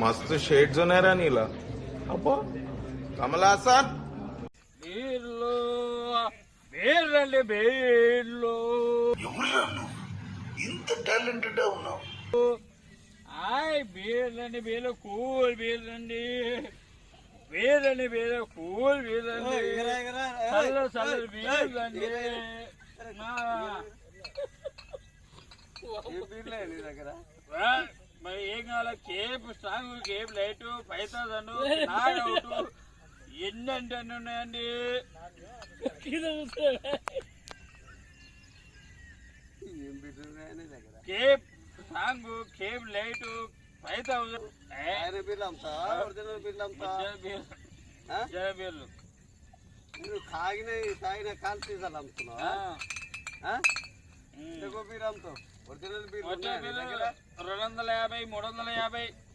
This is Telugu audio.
मस्त शेड्स ఉన్నాయి రా నీలా అబ్బో కమల్ హాసన్ బీర్లు బీర్లండి బీర్లు ఎవరురా నువ్వు ఇంత టాలెంటెడ్ ఉన్నావు? ఆయ్ బీర్లండి బీర్లు కూల్ బీర్లండి బీర్లండి బీర్లు కూల్ బీర్లండి చల్ల చల్ల బీర్లండి మరి ఏం కావాలి Cape strong Cape light 5000 not ఎన్ని అంటే అన్ని ఉన్నాయండి కేప్ స్ట్రాంగ్ కేప్ లైట్ 5000 బీర్లు నువ్వు తాగిన కాల్ సీజన్ అమ్ముతున్నావా? బీర్ అమ్ముతావు? Original beer 250 350